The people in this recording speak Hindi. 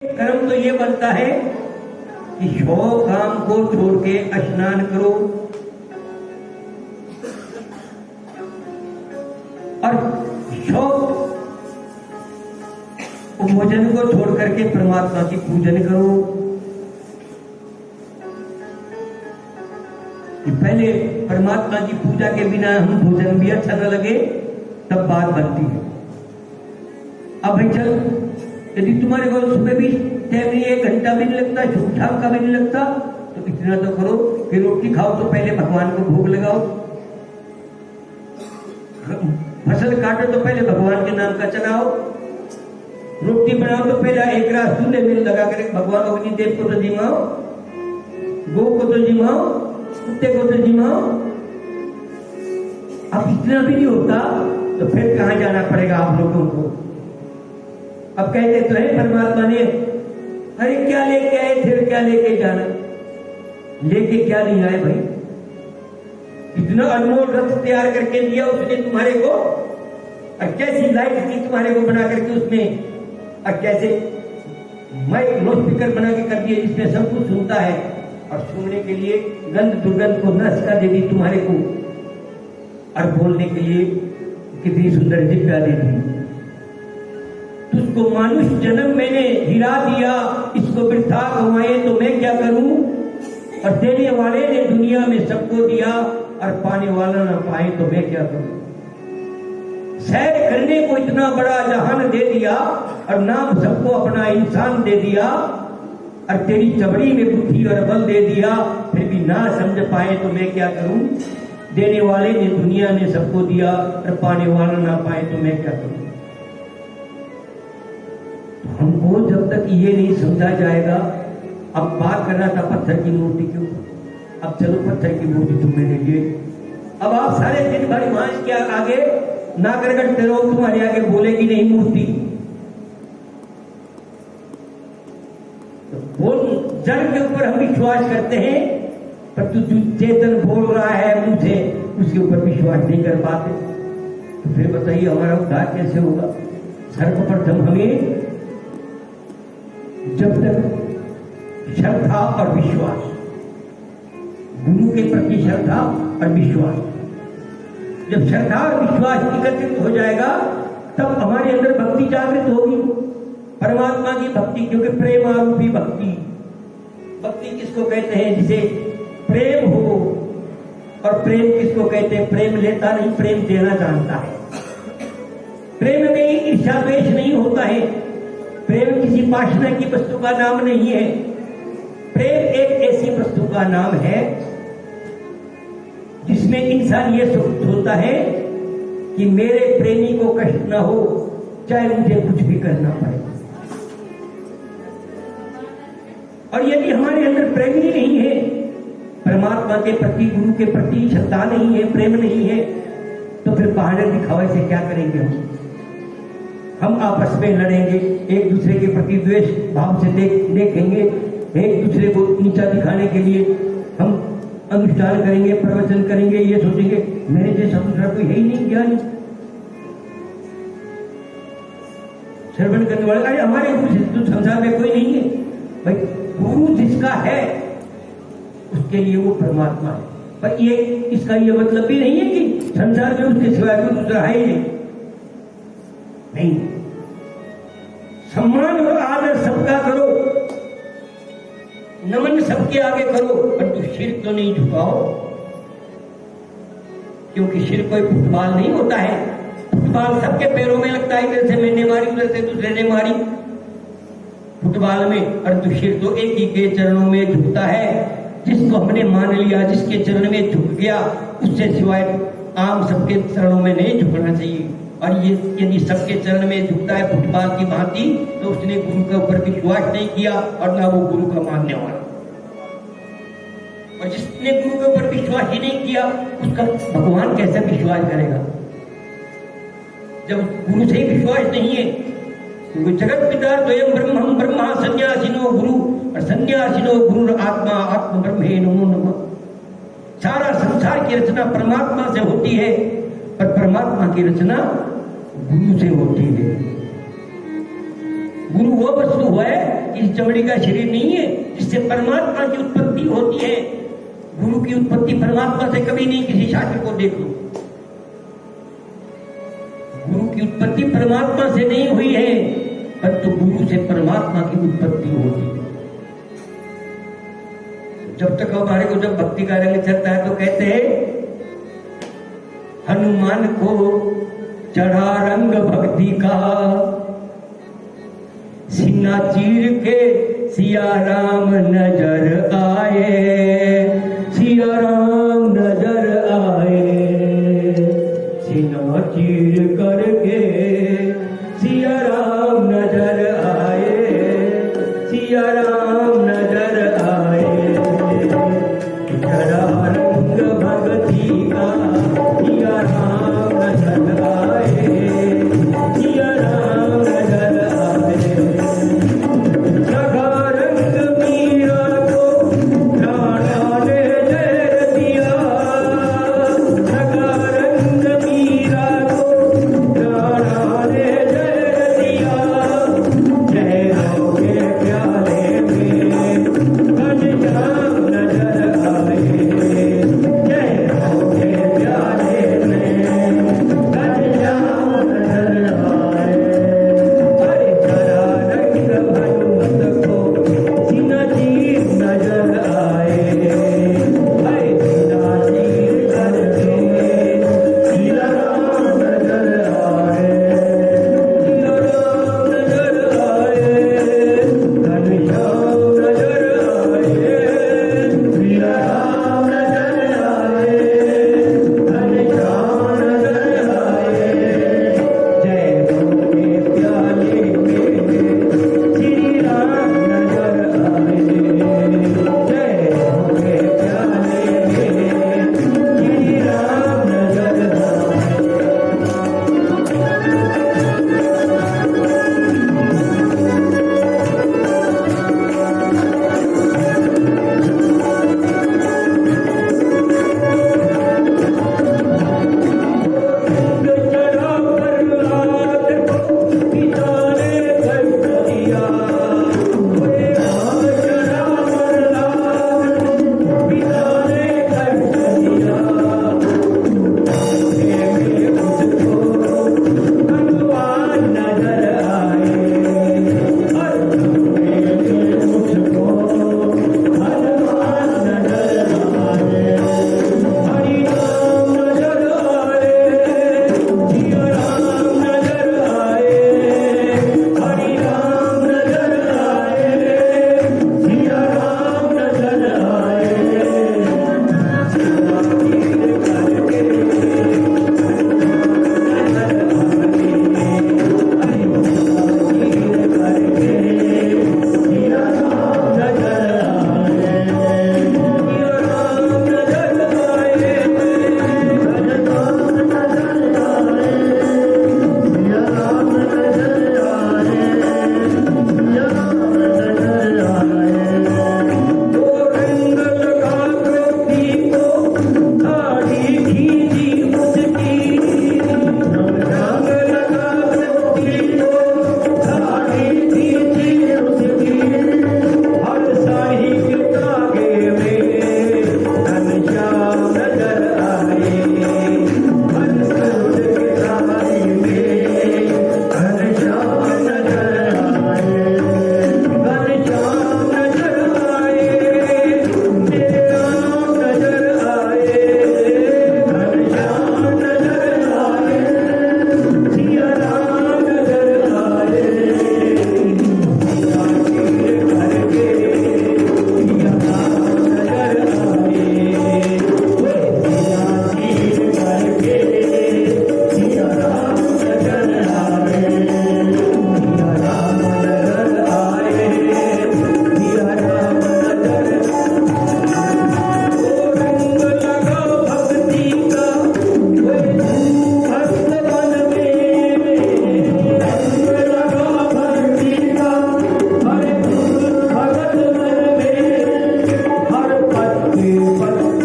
कर्म तो ये बनता है कि 100 काम को छोड़ के स्नान करो और 100 भोजन को छोड़ करके परमात्मा की पूजन करो। कि पहले परमात्मा की पूजा के बिना हम भोजन भी अच्छा न लगे तब बात बनती है। अब भाई चल, यदि तुम्हारे को सुबह भी टाइम नहीं, 1 घंटा भी नहीं लगता, शुभ शाम का भी नहीं लगता, तो इतना तो करो कि रोटी खाओ तो पहले भगवान को भोग लगाओ, फसल काटो तो पहले भगवान के नाम का चढ़ाओ, रोटी बनाओ तो पहले एक रात चूल्हे में लगा कर भगवान अग्निदेव को तो जिमाओ, गौ को तो जिमाओ, कुत्ते को तो जिमाओ। अब इतना भी नहीं होता तो फिर कहां जाना पड़ेगा आप लोगों को। अब कहते तो है परमात्मा ने, अरे क्या लेके आए थे, क्या लेके जाना, लेके क्या नहीं आए भाई। इतना अनमोल रथ तैयार करके दिया उसने तुम्हारे को, और कैसी लाइट थी तुम्हारे को बना करके उसमें, और कैसे माइक लो स्पीकर बना के कर दिए जिसमें सब कुछ सुनता है, और सुनने के लिए गंध दुर्गंध को नस्का दे दी तुम्हारे को, और बोलने के लिए कितनी सुंदर दिव्या दे दी। तुझको मानुष जन्म मैंने हीरा दिया, इसको वृथा गंवाए तो मैं क्या करूं। और देने वाले ने दुनिया में सबको दिया, और पाने वाला ना पाए तो मैं क्या करूं। सैर करने को इतना बड़ा जहान दे दिया, और नाम सबको अपना इंसान दे दिया, और तेरी चबड़ी में बुद्धि और बल दे दिया, फिर भी ना समझ पाए तो मैं क्या करूं। देने वाले ने दुनिया ने सबको दिया, और पाने वाला ना पाए तो मैं क्या करूं। हमको जब तक ये नहीं समझा जाएगा, अब बात कर रहा था पत्थर की मूर्ति के ऊपर, अब चलो पत्थर की मूर्ति तुम्हें लेंगे। अब आप सारे दिन भर वहां के आगे नाकर करते रहो, तुम्हारे आगे बोलेगी नहीं मूर्ति। तो बोल जड़ के ऊपर हम विश्वास करते हैं, पर तू चेतन बोल रहा है मुझे, उसके ऊपर विश्वास नहीं कर पाते। तो फिर बताइए हमारा उद्धार कैसे होगा। सर्वप्रथम हमें जब तक श्रद्धा और विश्वास, गुरु के प्रति श्रद्धा और विश्वास, जब श्रद्धा और विश्वास एकत्रित हो जाएगा तब हमारे अंदर भक्ति जागृत होगी, परमात्मा की भक्ति। क्योंकि प्रेम आरूपी भक्ति, भक्ति किसको कहते हैं, जिसे प्रेम हो। और प्रेम किसको कहते हैं, प्रेम लेता नहीं, प्रेम देना जानता है। प्रेम में ईर्ष्या द्वेष नहीं होता है, प्रेम किसी वासना की वस्तु का नाम नहीं है। प्रेम एक ऐसी वस्तु का नाम है जिसमें इंसान ये सोचता है कि मेरे प्रेमी को कष्ट न हो, चाहे मुझे कुछ भी करना पड़े। और यदि हमारे अंदर प्रेम ही नहीं है, परमात्मा के प्रति, गुरु के प्रति श्रद्धा नहीं है, प्रेम नहीं है, तो फिर बहाने दिखावे से क्या करेंगे हम आपस में लड़ेंगे, एक दूसरे के प्रति द्वेष भाव से देखेंगे, एक दूसरे को नीचा दिखाने के लिए हम अनुष्ठान करेंगे, प्रवचन करेंगे, ये सोचेंगे मेरे जैसा दूसरा कोई है ही नहीं, ज्ञानी श्रवण करने वाले। अरे हमारे गुरु तो संसार में कोई नहीं है भाई। गुरु जिसका है उसके लिए वो परमात्मा है। पर ये इसका ये मतलब भी नहीं है कि संसार में उसके सिवाय कोई दूसरा है ही नहीं। सम्मान और आदर सबका करो, नमन सबके आगे करो, परंतु शिर तो नहीं झुकाओ। क्योंकि शिर कोई फुटबॉल नहीं होता है। फुटबॉल सबके पैरों में लगता है, इधर से मैंने मारी, उधर से दूसरे ने मारी फुटबॉल में, परंतु शिर तो एक ही के चरणों में झुकता है। जिसको हमने मान लिया, जिसके चरण में झुक गया, उससे सिवाय आम सबके चरणों में नहीं झुकना चाहिए। और ये यदि सबके चरण में झुकता है फुटबॉल की भांति, तो उसने गुरु के ऊपर विश्वास नहीं किया और ना वो गुरु का मानने वाला। और जिसने गुरु के ऊपर विश्वास ही नहीं किया, उसका भगवान कैसे विश्वास करेगा। जब गुरु से ही विश्वास नहीं है, तो जगत पिता द्वयम ब्रह्मम ब्रह्मा सन्यासिनो गुरु, और सन्यासिनो गुरु आत्मा आत्म ब्रह्मे नमो नमः। सारा संसार की रचना परमात्मा से होती है, पर परमात्मा की रचना गुरु से होती है। गुरु वो वस्तु है इस चमड़ी का शरीर नहीं है जिससे परमात्मा की उत्पत्ति होती है। गुरु की उत्पत्ति परमात्मा से कभी नहीं, किसी शास्त्र को देख लो। गुरु की उत्पत्ति परमात्मा से नहीं हुई है, परंतु गुरु से परमात्मा की उत्पत्ति होती है। जब तक हमारे को जब भक्ति का रंग चलता है तो कहते हैं हनुमान को चढ़ा रंग भक्ति का, सीना चीर के सिया राम नजर आए, सिया राम नजर आए, सीना चीर करके सिया राम नजर आए, सिया राम